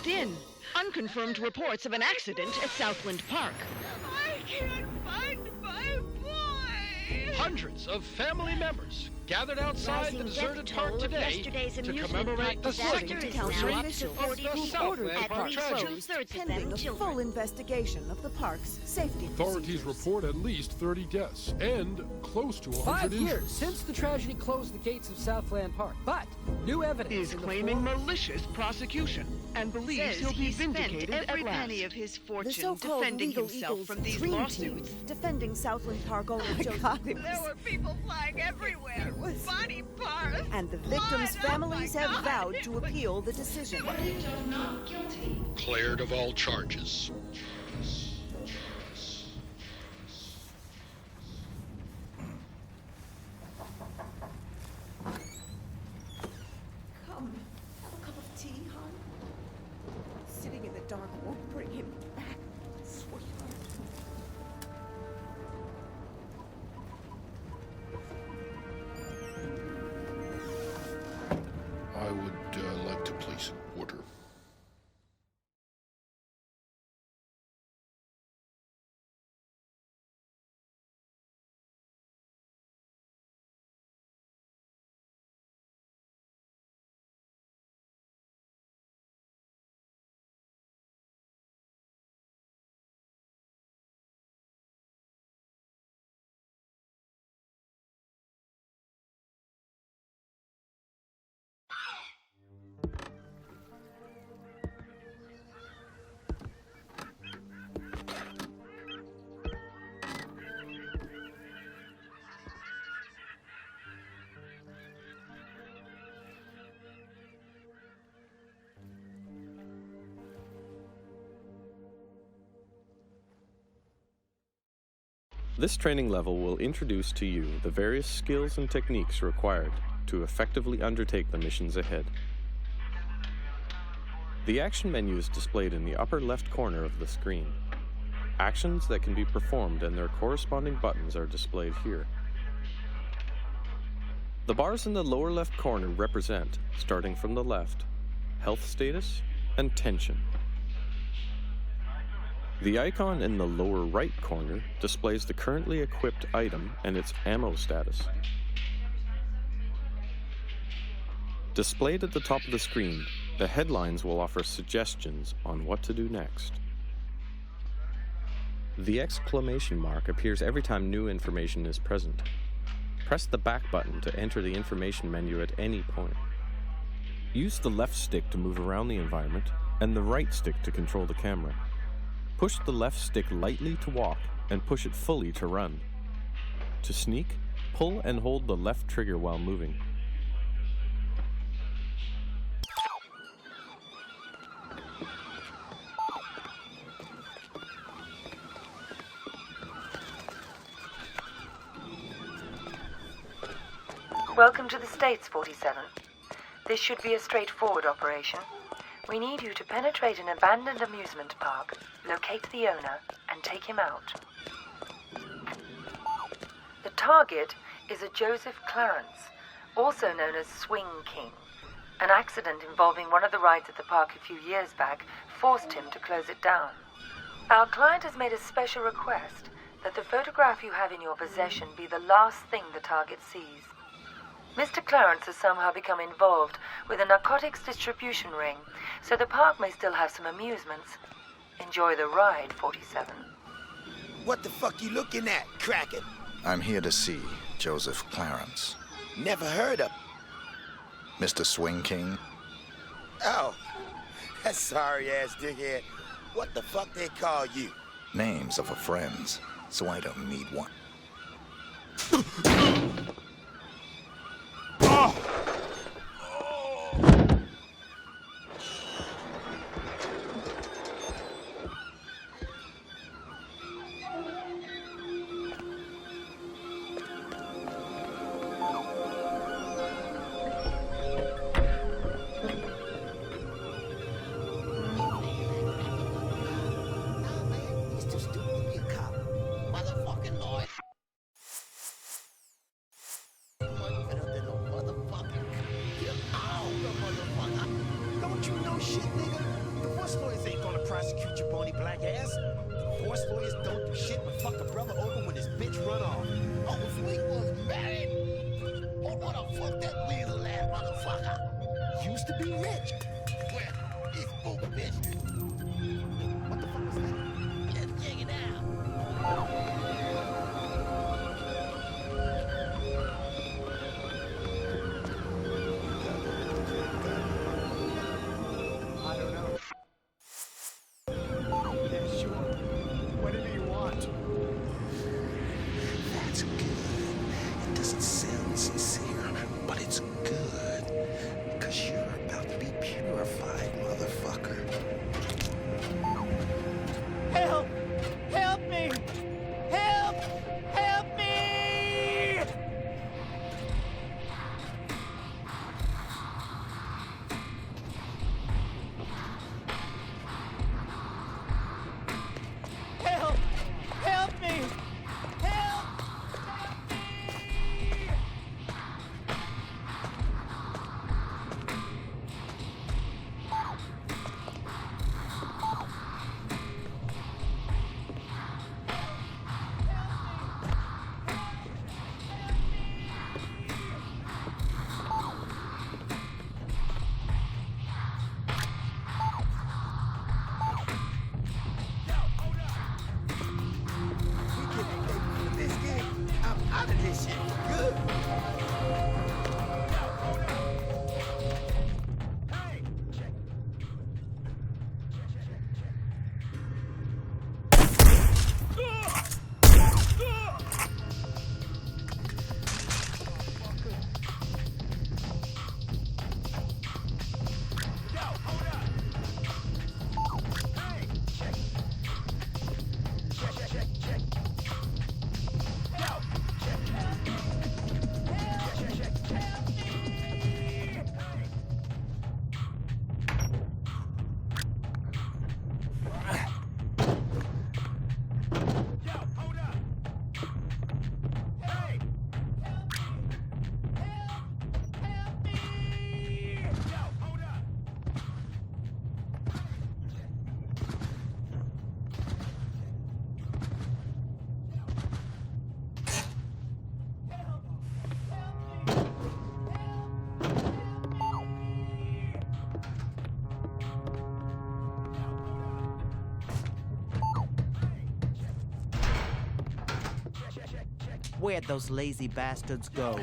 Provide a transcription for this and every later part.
closed in. Unconfirmed reports of an accident at Southland Park. I can't find my boy! Hundreds of family members gathered outside the deserted park today to commemorate the second anniversary of the Southland Park tragedy. Pending a full investigation of the park's safety Authorities procedures. report at least 30 deaths and close to 100 5 years injuries. since the tragedy closed the gates of Southland Park, but new evidence Is in the claiming form- malicious prosecution and believes he'll be vindicated every at last. penny of his The fortune so-called defending legal himself Eagles from these dream lawsuits. team defending Southland Park owner Joseph. There were people flying everywhere. Body parts. And the victims' Blood. families Oh my have God. vowed to appeal the decision. Cleared of all charges. Come, have a cup of tea, hon. Sitting in the dark won't bring him back, sweetheart. I would like to place an order. This training level will introduce to you the various skills and techniques required to effectively undertake the missions ahead. The action menu is displayed in the upper left corner of the screen. Actions that can be performed and their corresponding buttons are displayed here. The bars in the lower left corner represent, starting from the left, health status and tension. The icon in the lower right corner displays the currently equipped item and its ammo status. Displayed at the top of the screen, the headlines will offer suggestions on what to do next. The exclamation mark appears every time new information is present. Press the back button to enter the information menu at any point. Use the left stick to move around the environment and the right stick to control the camera. Push the left stick lightly to walk and push it fully to run. To sneak, pull and hold the left trigger while moving. Welcome to the States, 47. This should be a straightforward operation. We need you to penetrate an abandoned amusement park, locate the owner, and take him out. The target is a Joseph Clarence, also known as Swing King. An accident involving one of the rides at the park a few years back forced him to close it down. Our client has made a special request that the photograph you have in your possession be the last thing the target sees. Mr. Clarence has somehow become involved with a narcotics distribution ring, so the park may still have some amusements. Enjoy the ride, 47. What the fuck you looking at, Kraken? I'm here to see Joseph Clarence. Never heard of... Mr. Swing King? Oh, that sorry-ass dickhead. What the fuck they call you? Names are for friends, so I don't need one. He's too stupid to be a cop. Motherfucking lawyer. Motherfucker. Get out, motherfucker. Don't you know shit, nigga? The Divorce lawyers ain't gonna prosecute your bony black ass. Divorce lawyers don't do shit but fuck a brother over when his bitch run off. Oh, so he was married? Oh, what the fuck that weasel ass motherfucker? Used to be rich. Well, he's spook bitch. What the fuck was that? Let's check it out. Where'd those lazy bastards go?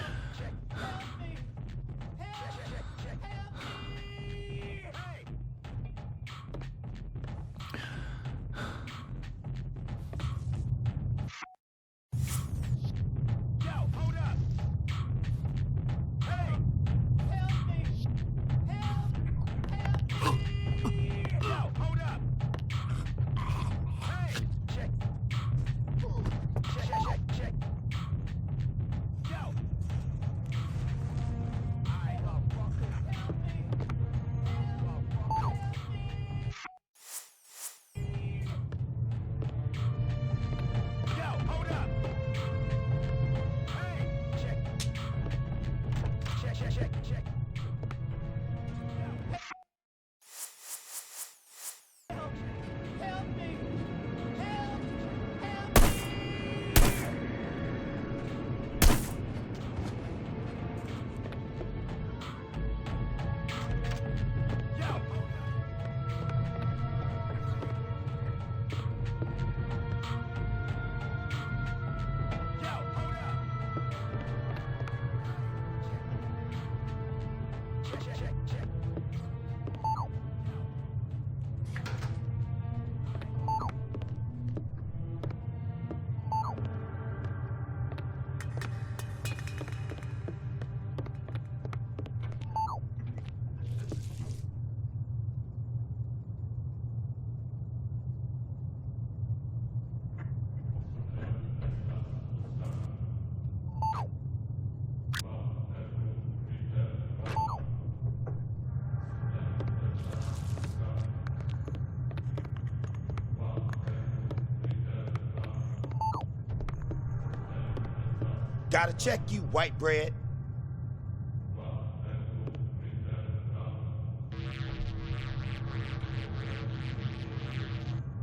Gotta check you, white bread.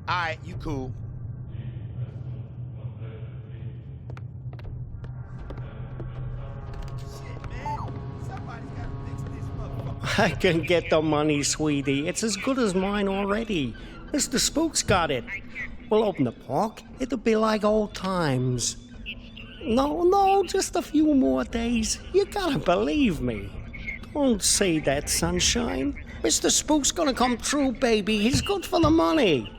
Alright, you cool. Shit, man. Somebody's gotta fix this motherfucker. I can get the money, sweetie. It's as good as mine already. Mr. Spook's got it. We'll open the park. It'll be like old times. No, just a few more days. You gotta believe me. Don't say that, sunshine. Mr. Spook's gonna come through, baby. He's good for the money.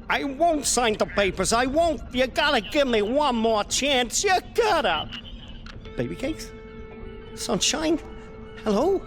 I won't sign the papers. I won't. You gotta give me one more chance. You gotta. Baby cakes? Sunshine? Hello?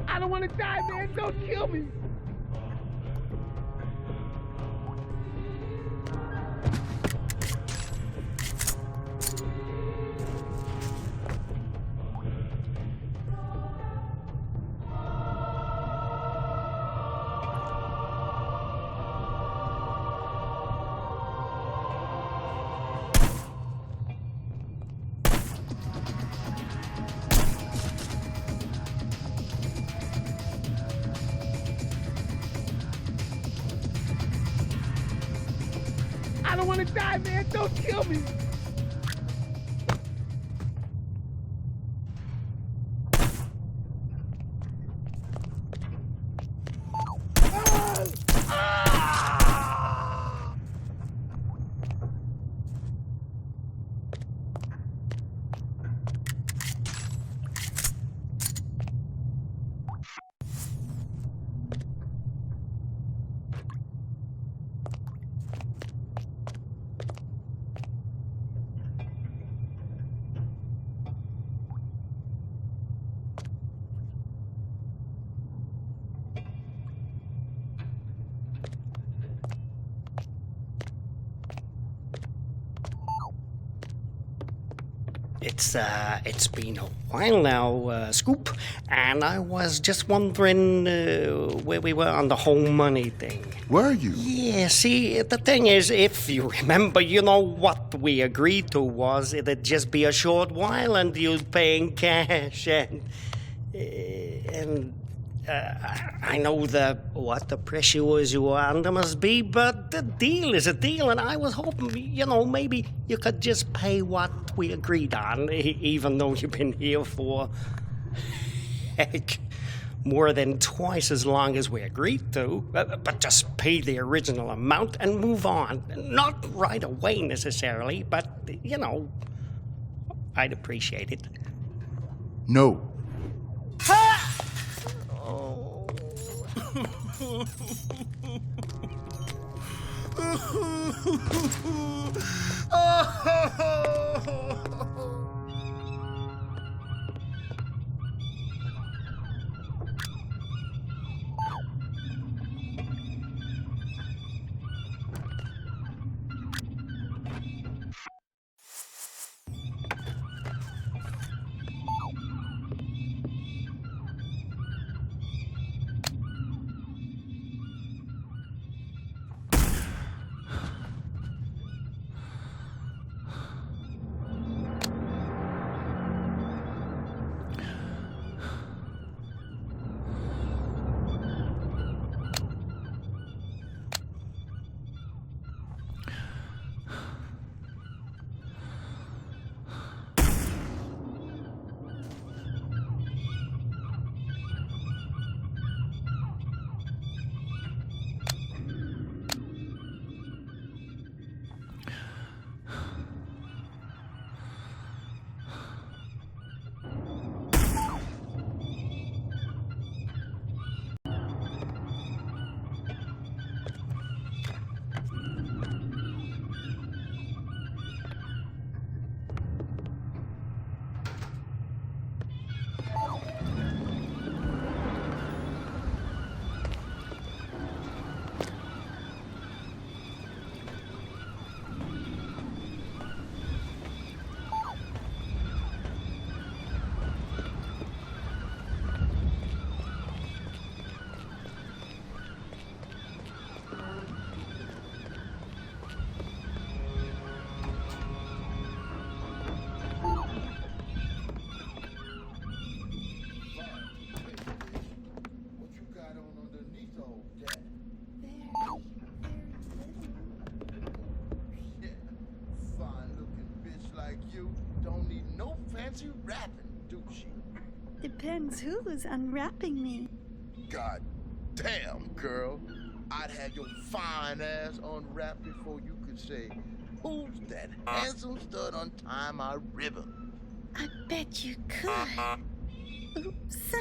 I don't want to die, man. Don't kill me. I don't want to die, man. Don't kill me. It's been a while now, Scoop, and I was just wondering where we were on the whole money thing. Were you? Yeah, see, the thing is, if you remember, you know what we agreed to was it'd just be a short while and you'd pay in cash, and I know the pressures you were under must be, but the deal is a deal, and I was hoping, maybe you could just pay what we agreed on, even though you've been here for, heck, more than twice as long as we agreed to. But just pay the original amount and move on. Not right away necessarily, but, I'd appreciate it. No. fancy rapping, do she? Depends who's unwrapping me. God damn, girl. I'd have your fine ass unwrapped before you could say, who's that handsome stud untying my ribbon? I bet you could. Oops.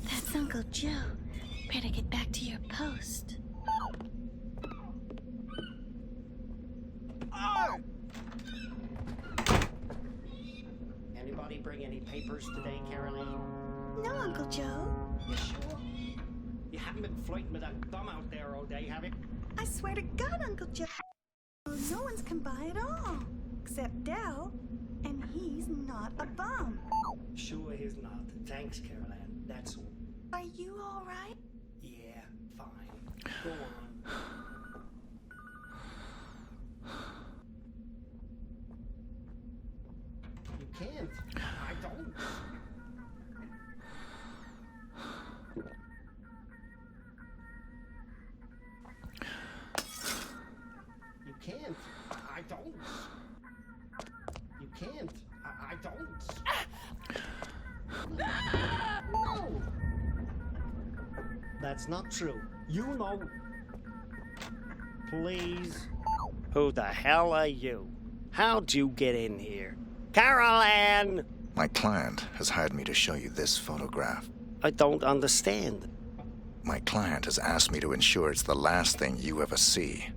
That's Uncle Joe. Better get back to your post. Anybody bring any papers today, Caroline? No, Uncle Joe. You sure? You haven't been flirting with that bum out there all day, have you? I swear to God, Uncle Joe. No one's come by at all. Except Dell. And he's not a bum. Sure he's not. Thanks, Caroline. That's all. Are you all right? Yeah, fine. Go on. You can't. I don't. You can't. I don't. You can't. I don't. No! That's not true. You know. Please. Who the hell are you? How'd you get in here? Caroline! My client has hired me to show you this photograph. I don't understand. My client has asked me to ensure it's the last thing you ever see.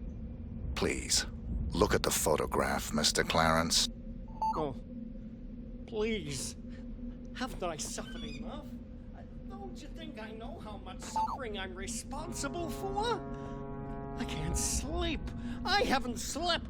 Please, look at the photograph, Mr. Clarence. Oh, please. Haven't I suffered enough? Don't you think I know how much suffering I'm responsible for? I can't sleep. I haven't slept.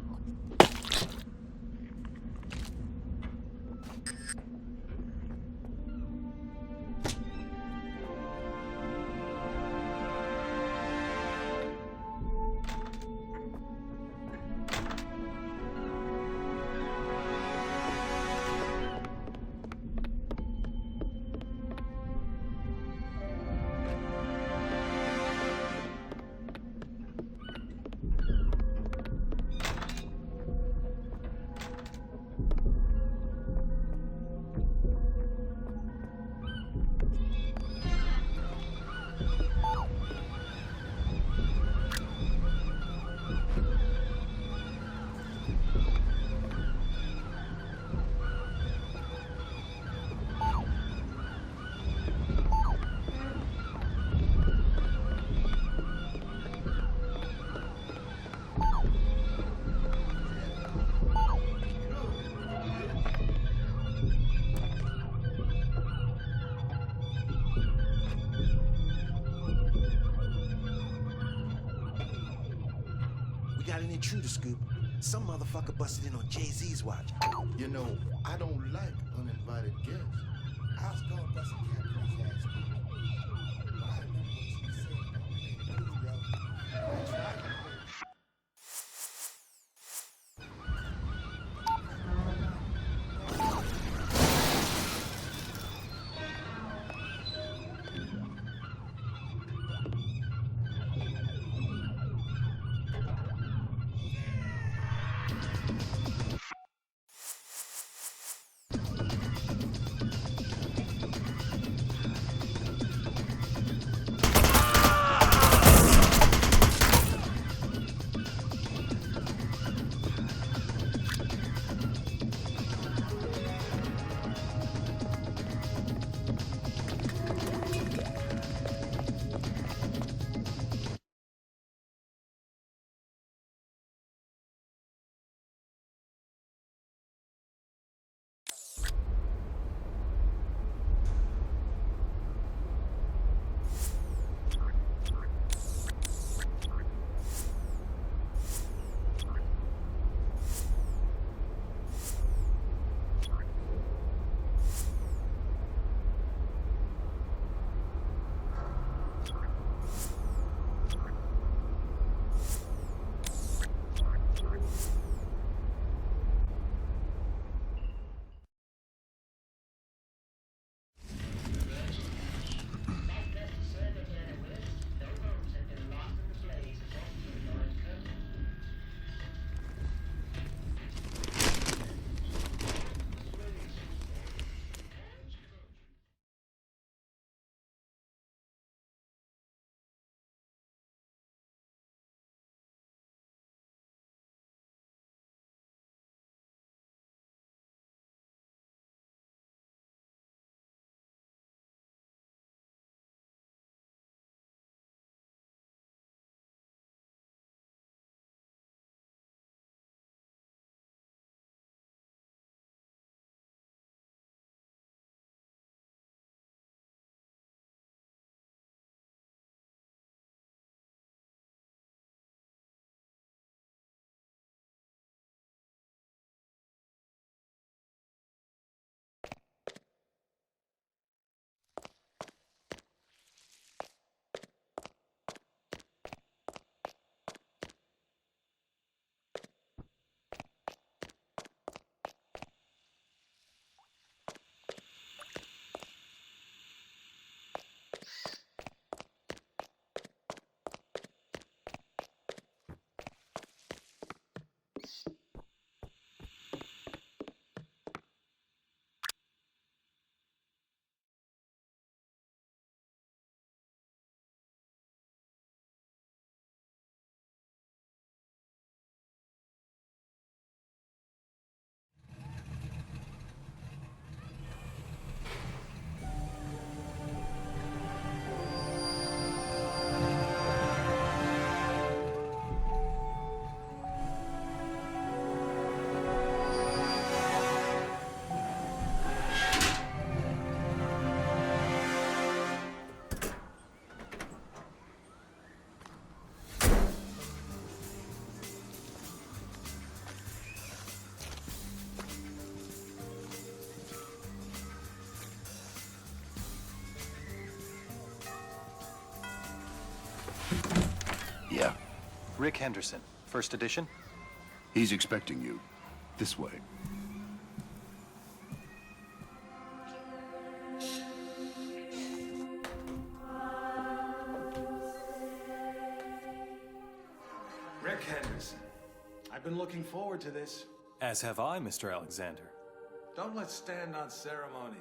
Got an intruder scoop. Some motherfucker busted in on Jay-Z's watch. You know, I don't like uninvited guests. I was gonna bust a cat for his ass. But I remember what you said about me, bro. That's right. Rick Henderson, first edition. He's expecting you. This way. Rick Henderson. I've been looking forward to this. As have I, Mr. Alexander. Don't let's stand on ceremony.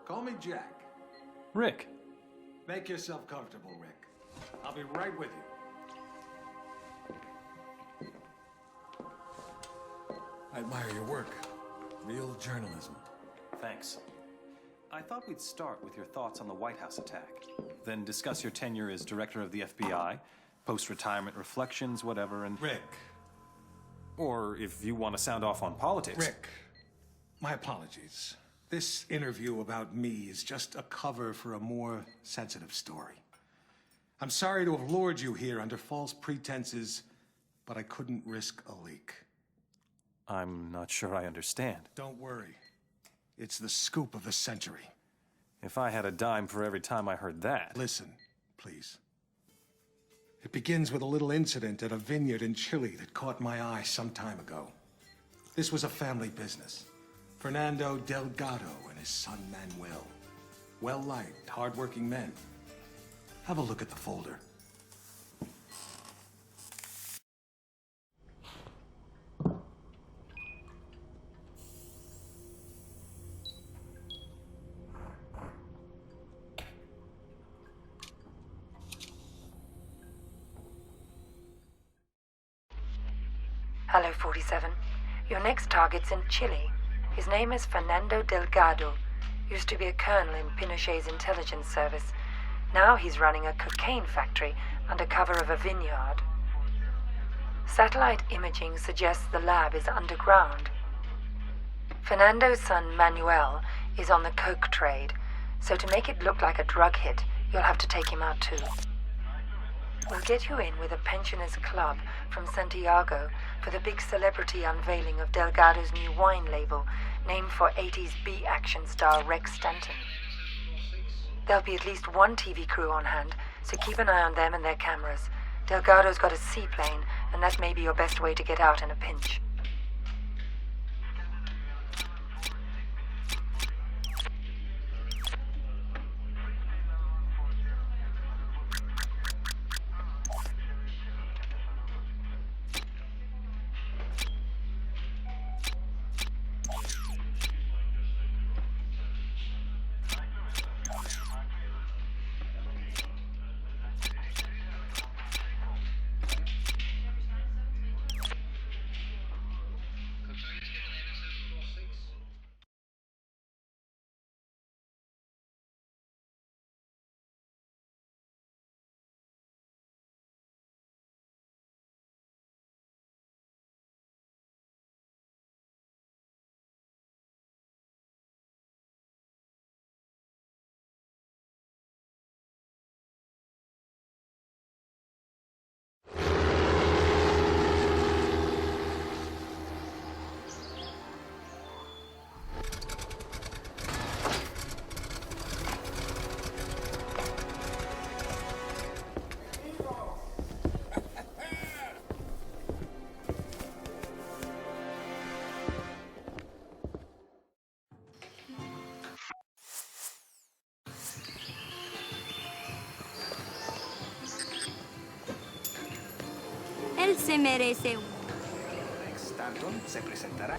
Call me Jack. Rick. Make yourself comfortable, Rick. I'll be right with you. I admire your work. Real journalism. Thanks. I thought we'd start with your thoughts on the White House attack. Then discuss your tenure as director of the FBI, post-retirement reflections, whatever, and... Rick. Or if you want to sound off on politics. Rick, my apologies. This interview about me is just a cover for a more sensitive story. I'm sorry to have lured you here under false pretenses, but I couldn't risk a leak. I'm not sure I understand. Don't worry. It's the scoop of the century. If I had a dime for every time I heard that... Listen, please. It begins with a little incident at a vineyard in Chile that caught my eye some time ago. This was a family business. Fernando Delgado and his son Manuel. Well-liked, hard-working men. Have a look at the folder. Hello, 47. Your next target's in Chile. His name is Fernando Delgado. Used to be a colonel in Pinochet's intelligence service. Now he's running a cocaine factory under cover of a vineyard. Satellite imaging suggests the lab is underground. Fernando's son Manuel is on the coke trade, so to make it look like a drug hit, you'll have to take him out too. We'll get you in with a pensioners club from Santiago for the big celebrity unveiling of Delgado's new wine label, named for 80s B-action star Rex Stanton. There'll be at least one TV crew on hand, so keep an eye on them and their cameras. Delgado's got a seaplane, and that may be your best way to get out in a pinch. Él se merece. Stanton se presentará.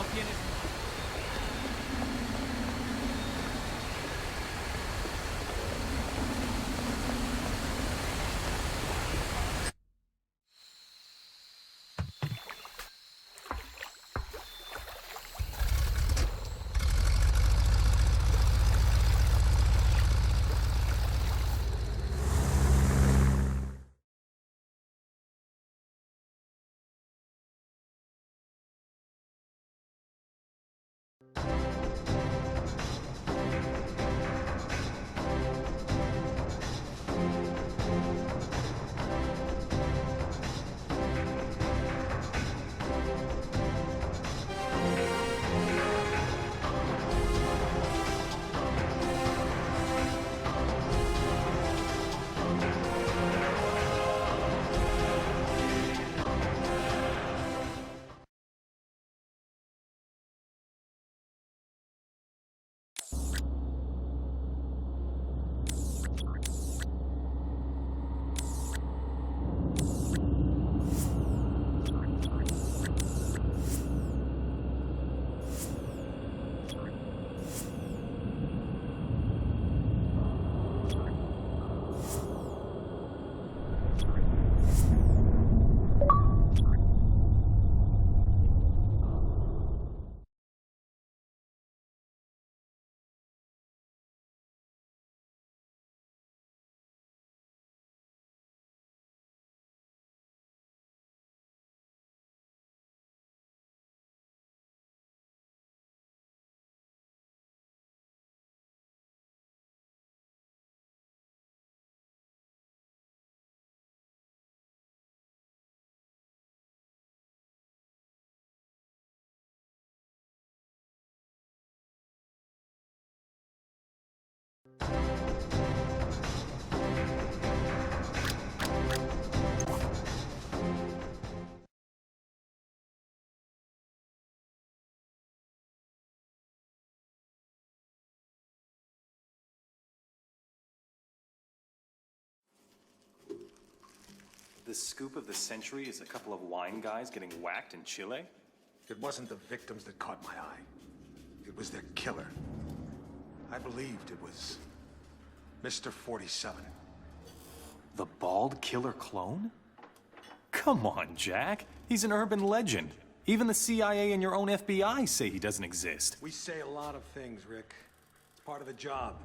no tienes... The scoop of the century is a couple of wine guys getting whacked in Chile? It wasn't the victims that caught my eye. It was their killer. I believed it was Mr. 47. The bald killer clone? Come on, Jack. He's an urban legend. Even the CIA and your own FBI say he doesn't exist. We say a lot of things, Rick. It's part of the job.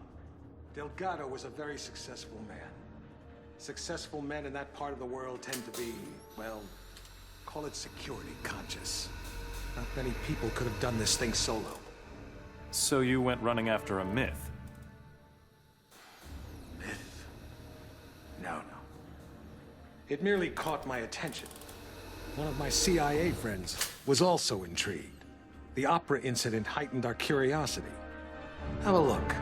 Delgado was a very successful man. Successful men in that part of the world tend to be, well, call it security conscious. Not many people could have done this thing solo. So you went running after a myth? Myth? No. It merely caught my attention. One of my CIA friends was also intrigued. The opera incident heightened our curiosity. Have a look.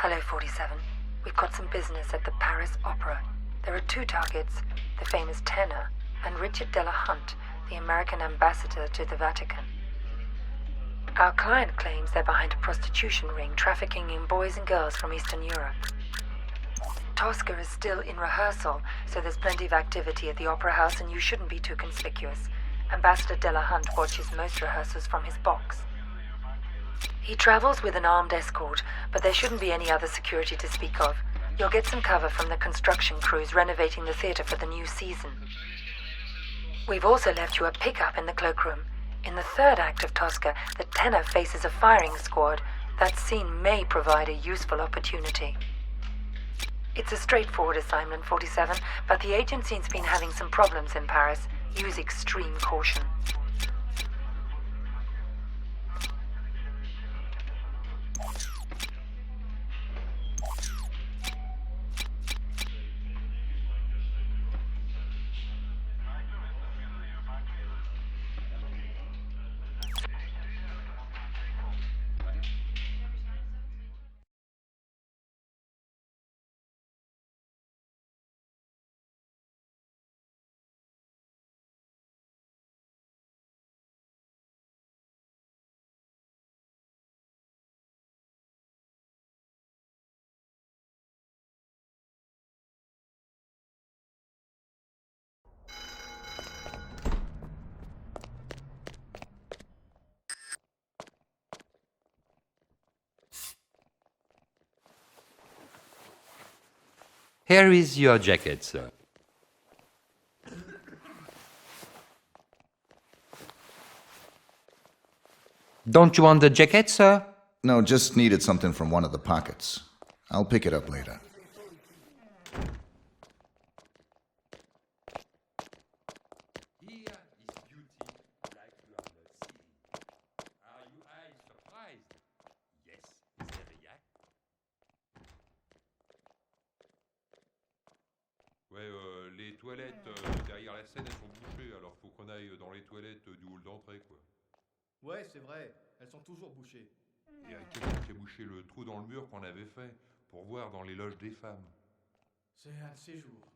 Hello, 47. We've got some business at the Paris Opera. There are two targets, the famous tenor and Richard Delahunt, the American ambassador to the Vatican. Our client claims they're behind a prostitution ring trafficking in boys and girls from Eastern Europe. Tosca is still in rehearsal, so there's plenty of activity at the Opera House and you shouldn't be too conspicuous. Ambassador Delahunt watches most rehearsals from his box. He travels with an armed escort, but there shouldn't be any other security to speak of. You'll get some cover from the construction crews renovating the theater for the new season. We've also left you a pickup in the cloakroom. In the third act of Tosca, the tenor faces a firing squad. That scene may provide a useful opportunity. It's a straightforward assignment, 47, but the agency's been having some problems in Paris. Use extreme caution. Here is your jacket, sir. Don't you want the jacket, sir? No, just needed something from one of the pockets. I'll pick it up later. Ouais, les toilettes derrière la scène, elles sont bouchées, alors faut qu'on aille dans les toilettes du hall d'entrée, quoi. Ouais, c'est vrai, elles sont toujours bouchées. Il y a quelqu'un qui a bouché le trou dans le mur qu'on avait fait pour voir dans les loges des femmes. C'est un de ces jours.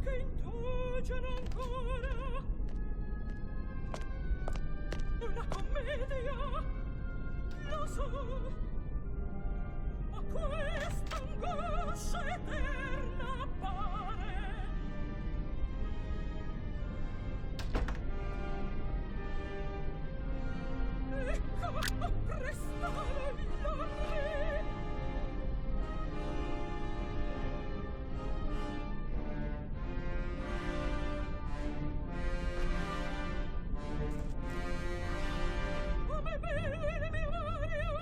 che indugiano ancora. Una commedia, lo so, ma questa angoscia eterna appare. Ecco, prestare l'onore. Come vive il mio Mario?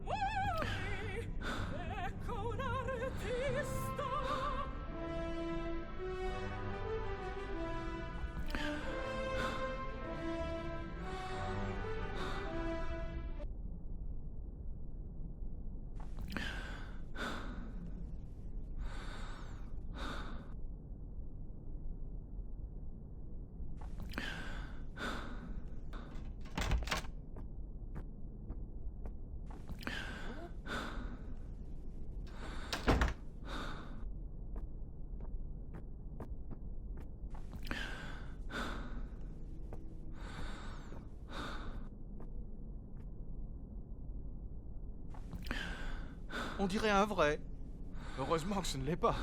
Muori! Ecco un artista! On dirait un vrai. Heureusement que ce ne l'est pas.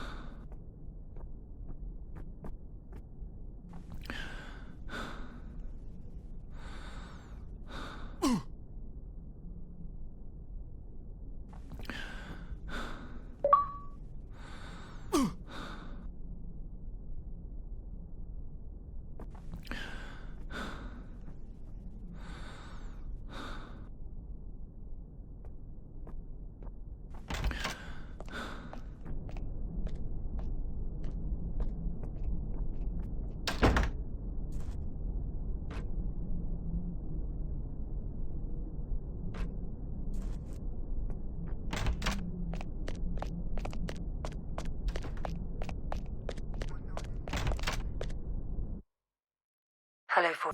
Hello, for.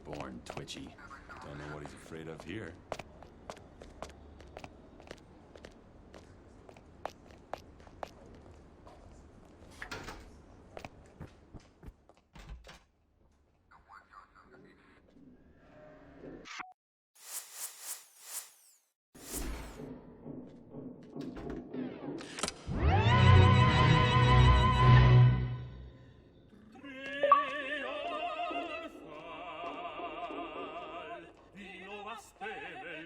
Born twitchy. Don't know what he's afraid of here. Vino va speme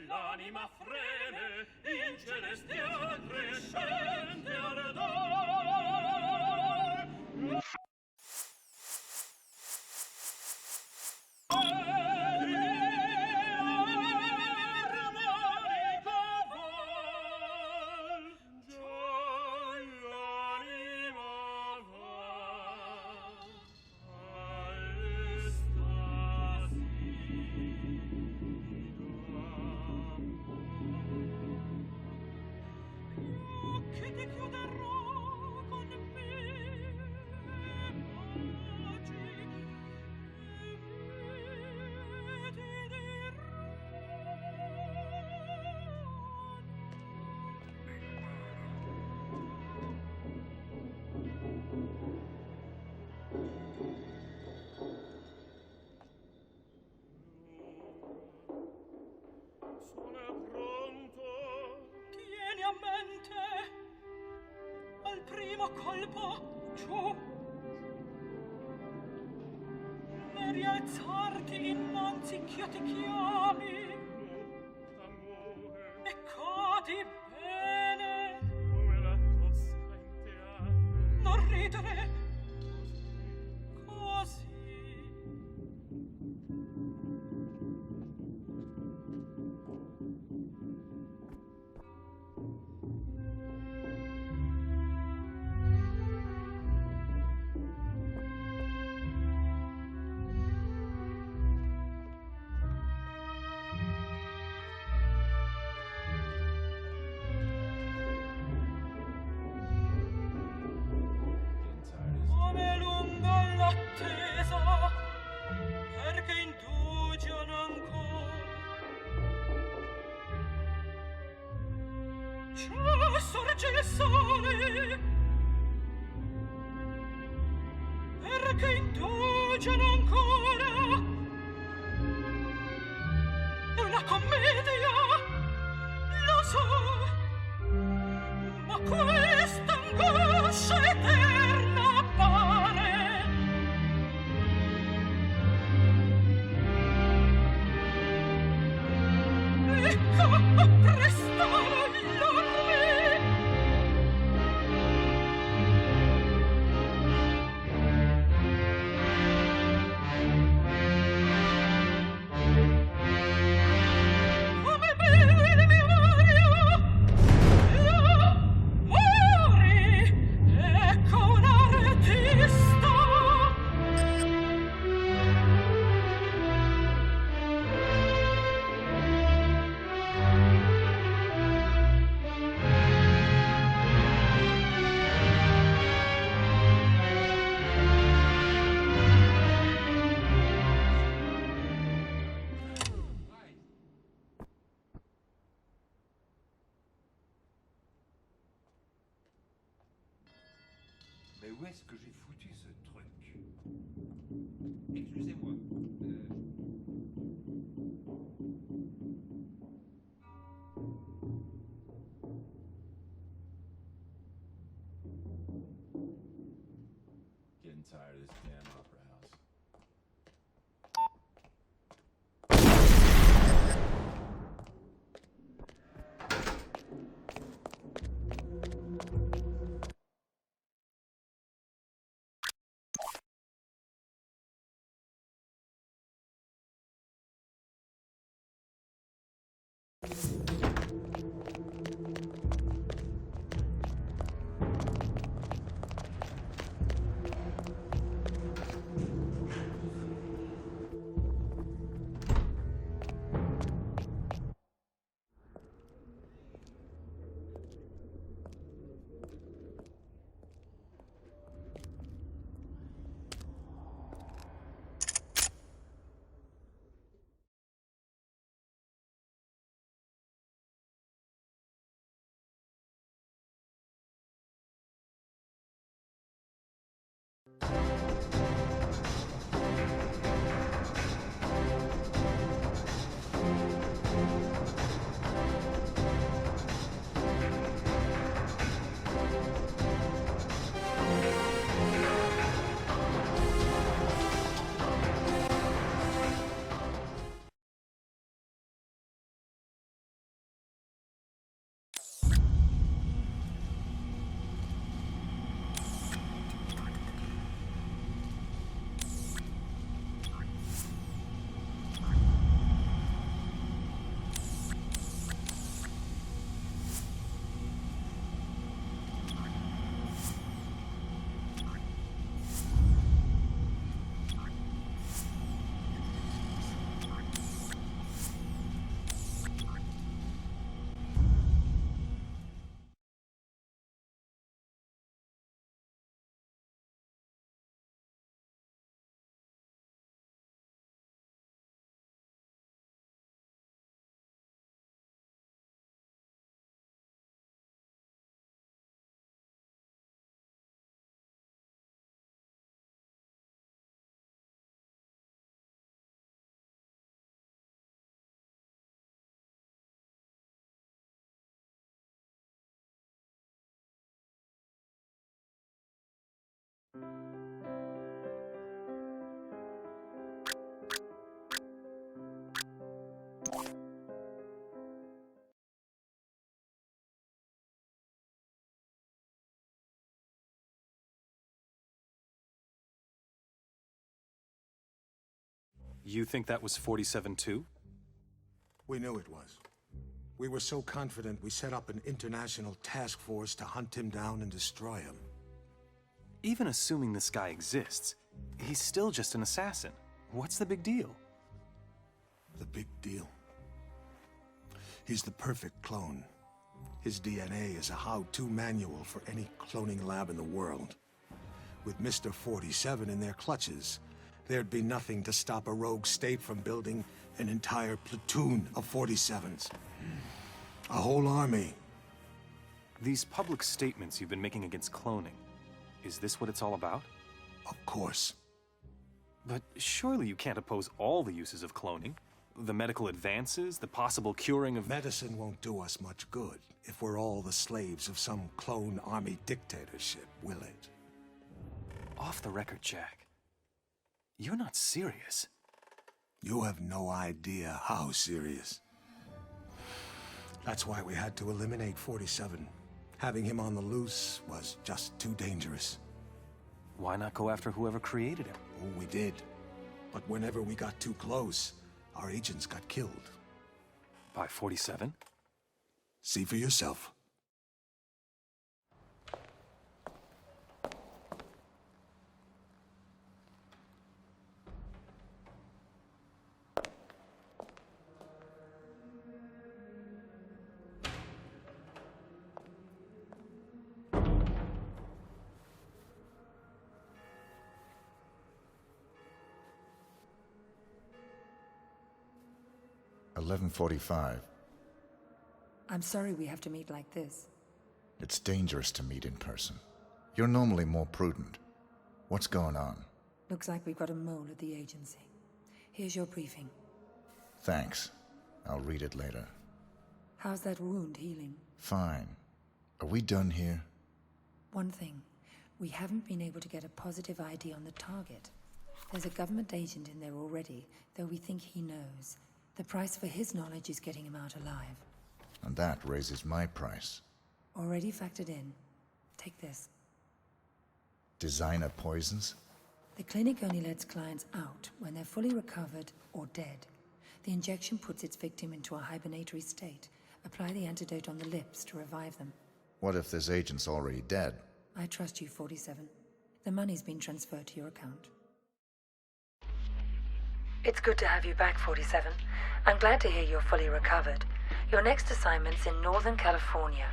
tuo colpo giù. Ne rialzarti innanzi ch'io ti chiami. E cadi bene. Come la tosca in teatro. Non ridere così. Come lunga l'attesa, perché indugiano ancora. Già sorge il sole, perché indugiano ancora. È una commedia, lo so, ma questa angoscia eterna pare. Ecco, prestare l'orme. Come bene mio Mario, muori, ecco un artista. Mais où est-ce que j'ai foutu ce truc? Excusez-moi. Getting tired of this damn opera house. You think that was 47 too? We knew it was. We were so confident we set up an international task force to hunt him down and destroy him. Even assuming this guy exists, he's still just an assassin. What's the big deal? The big deal? He's the perfect clone. His DNA is a how-to manual for any cloning lab in the world. With Mr. 47 in their clutches, there'd be nothing to stop a rogue state from building an entire platoon of 47s. A whole army. These public statements you've been making against cloning, is this what it's all about? Of course. But surely you can't oppose all the uses of cloning? The medical advances, the possible curing of... Medicine won't do us much good if we're all the slaves of some clone army dictatorship, will it? Off the record, Jack. You're not serious. You have no idea how serious. That's why we had to eliminate 47. Having him on the loose was just too dangerous. Why not go after whoever created him? Oh, we did. But whenever we got too close, our agents got killed. By 47? See for yourself. "11:45. I'm sorry we have to meet like this. It's dangerous to meet in person. You're normally more prudent. What's going on? Looks like we've got a mole at the agency. Here's your briefing. Thanks. I'll read it later. How's that wound healing? Fine. Are we done here? One thing. We haven't been able to get a positive ID on the target. There's a government agent in there already, though we think he knows. The price for his knowledge is getting him out alive. And that raises my price. Already factored in. Take this. Designer poisons? The clinic only lets clients out when they're fully recovered or dead. The injection puts its victim into a hibernatory state. Apply the antidote on the lips to revive them. What if this agent's already dead? I trust you, 47. The money's been transferred to your account. It's good to have you back, 47. I'm glad to hear you're fully recovered. Your next assignment's in Northern California.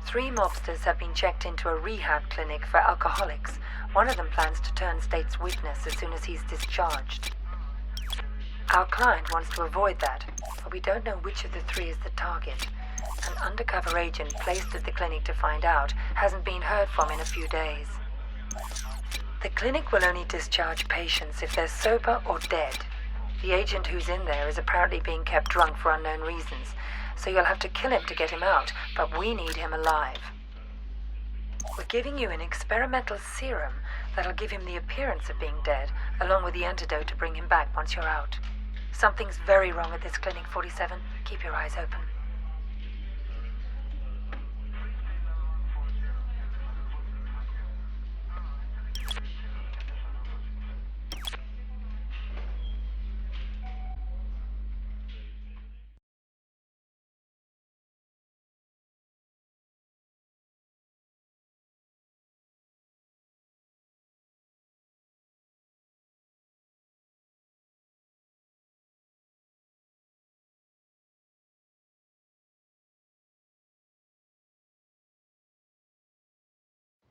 3 mobsters have been checked into a rehab clinic for alcoholics. One of them plans to turn state's witness as soon as he's discharged. Our client wants to avoid that, but we don't know which of the 3 is the target. An undercover agent placed at the clinic to find out hasn't been heard from in a few days. The clinic will only discharge patients if they're sober or dead. The agent who's in there is apparently being kept drunk for unknown reasons, so you'll have to kill him to get him out, but we need him alive. We're giving you an experimental serum that'll give him the appearance of being dead, along with the antidote to bring him back once you're out. Something's very wrong at this clinic, 47. Keep your eyes open.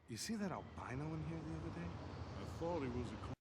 You see that albino in here the other day? I thought he was a